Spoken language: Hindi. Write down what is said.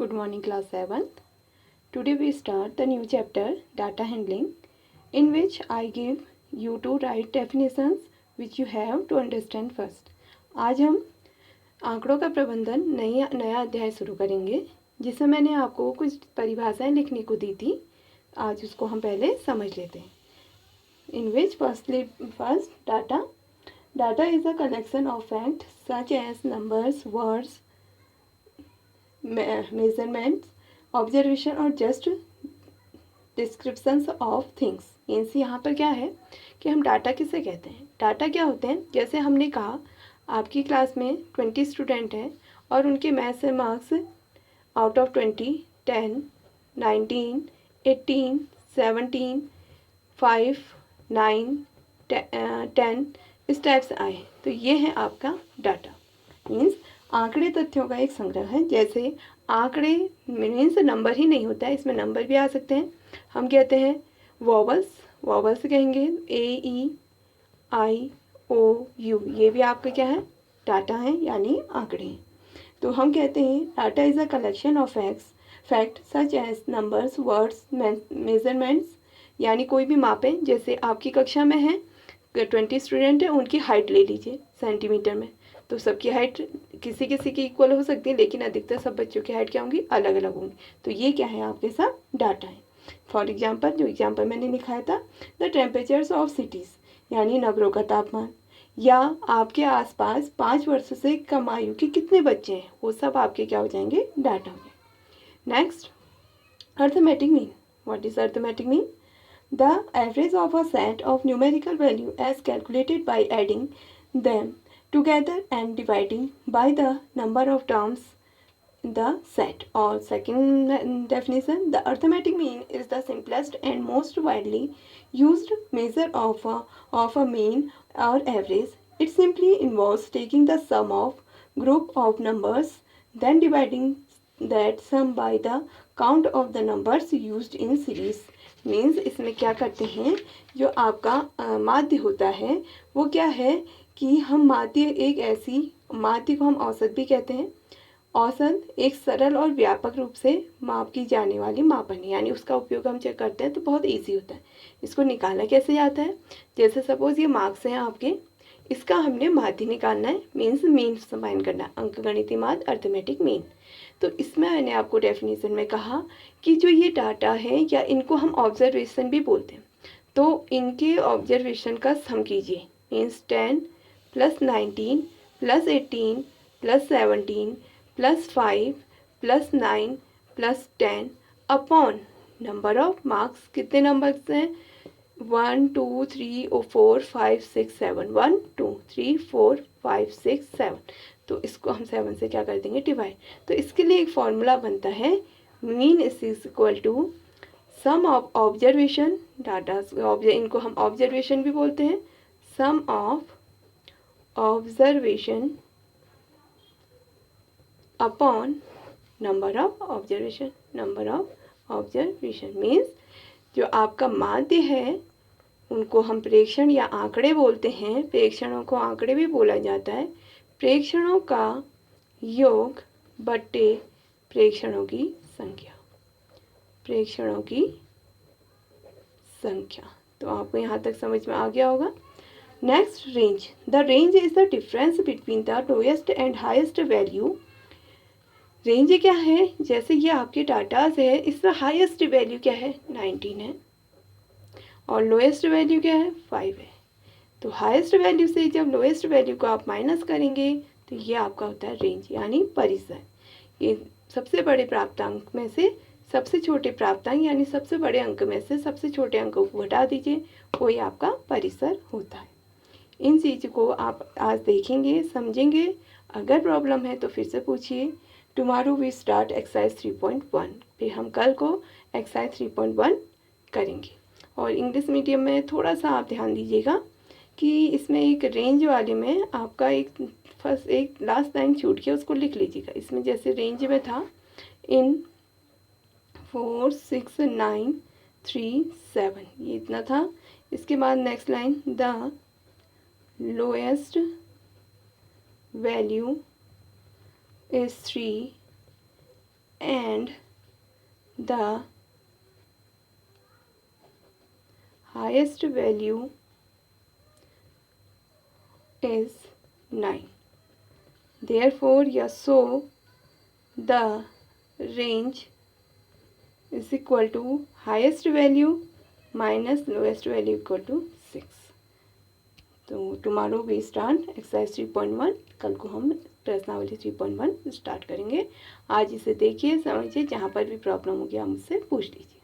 Good morning, class 7th. Today we start the new chapter, data handling, in which I give you to write definitions which you have to understand first. आज हम आंकड़ों का प्रबंधन नया अध्याय शुरू करेंगे, जिसमें मैंने आपको कुछ परिभाषाएं लिखने को दी थी. आज उसको हम पहले समझ लेते हैं. In which first data is a collection of facts such as numbers, words, measurements, observation और just descriptions of things. Means यहाँ पर क्या है कि हम डाटा किसे कहते हैं. डाटा क्या होते हैं, जैसे हमने कहा आपकी क्लास में 20 स्टूडेंट हैं और उनके मैथ्स से मार्क्स आउट ऑफ 20 10 19 18 17 5 9 10 इस टाइप से आए. तो ये है आपका डाटा. मीन्स आंकड़े तथ्यों का एक संग्रह है. जैसे आंकड़े मीन्स नंबर ही नहीं होता है, इसमें नंबर भी आ सकते हैं. हम कहते हैं वॉवल्स कहेंगे AEIOU, ये भी आपका क्या है, डाटा है यानी आंकड़े हैं. तो हम कहते हैं data is a collection of fact such as numbers, words, measurements, यानी कोई भी मापें. जैसे आपकी कक्षा में है 20 स्टूडेंट है, उनकी हाइट ले लीजिए सेंटीमीटर में. तो सबकी हाइट किसी किसी की इक्वल हो सकती है, लेकिन अधिकतर सब बच्चों की हाइट क्या होंगी, अलग अलग होंगी. तो ये क्या है, आपके साथ डाटा है. फॉर एग्जांपल, जो एग्जांपल मैंने लिखाया था, द टेम्परेचर्स ऑफ सिटीज़, यानी नगरों का तापमान, या आपके आसपास 5 वर्ष से कम आयु के कितने बच्चे हैं, वो सब आपके क्या हो जाएंगे, डाटा होंगे. Next, arithmetic mean. What is arithmetic mean? The average of a set of numerical value as calculated by adding them together and dividing by the number of terms in the set. Or second definition, the arithmetic mean is the simplest and most widely used measure of a mean or average. It simply involves taking the sum of group of numbers, then dividing that sum by the count of the numbers used in series. Means इसमें क्या करते हैं, जो आपका माध्य होता है वो क्या है कि हम माध्य, एक ऐसी माध्य को हम औसत भी कहते हैं. औसत एक सरल और व्यापक रूप से माप की जाने वाली मापन, यानी उसका उपयोग हम चेक करते हैं तो बहुत इजी होता है. इसको निकालना कैसे जाता है, जैसे सपोज ये मार्क्स हैं आपके, इसका हमने माध्य निकालना है. मीन्स मीन फाइंड करना है, अंकगणितीय माध्य, अर्थमेटिक मीन. तो इसमें मैंने आपको डेफिनेशन में कहा कि जो ये डाटा है, या इनको हम ऑब्जर्वेशन भी बोलते हैं, तो इनके ऑब्जर्वेशन का सम कीजिए. Means 10 + 19 + 18 + 17 + 5 + 9 + 10 upon number of marks. कितने नंबर्स हैं, 1 2 3 4 5 6 7, 1 2 3 4 5 6 7. तो इसको हम 7 से क्या कर देंगे, डिवाइड. तो इसके लिए एक फॉर्मूला बनता है, mean is equal to sum of observation data. इनको हम ऑब्जर्वेशन भी बोलते हैं. Sum of observation upon number of observation. Number of observation means जो आपका माध्य है उनको हम प्रेक्षण या आंकड़े बोलते हैं. प्रेक्षणों को आंकड़े भी बोला जाता है. प्रेक्षणों का योग बट्टे प्रेक्षणों की संख्या. प्रेक्षणों की संख्या. तो आपको यहाँ तक समझ में आ गया होगा. Next, range. The range is the difference between the lowest and highest value. Range क्या है, जैसे ये आपके डाटाज है, इसमें हाईएस्ट वैल्यू क्या है, 19 है, और लोएस्ट वैल्यू क्या है, 5 है. तो हाईएस्ट वैल्यू से जब लोएस्ट वैल्यू को आप माइनस करेंगे तो ये आपका होता है रेंज, यानी परिसर. ये सबसे बड़े प्राप्तांक में से सबसे छोटे प्राप्तांक, यानी सबसे बड़े अंक में से सबसे छोटे अंक को घटा दीजिए, वही आपका परिसर होता है. इन चीज़ को आप आज देखेंगे, समझेंगे. अगर प्रॉब्लम है तो फिर से पूछिए. Tomorrow we start exercise 3.1. फिर हम कल को एक्सरसाइज 3.1 करेंगे. और इंग्लिश मीडियम में थोड़ा सा आप ध्यान दीजिएगा कि इसमें एक रेंज वाले में आपका एक लास्ट लाइन छूट गया, उसको लिख लीजिएगा. इसमें जैसे रेंज में था इन 4 6 9 3 7, ये इतना था. इसके बाद next line, the lowest value is 3 and the highest value is 9. Therefore, so the range is equal to highest value minus lowest value equal to 6. तो टुमारो वी स्टार्ट एक्सरसाइज 3.1. कल को हम प्रश्नावली 3.1 स्टार्ट करेंगे. आज इसे देखिए, समझिए, जहाँ पर भी प्रॉब्लम होगी आप मुझसे पूछ लीजिए.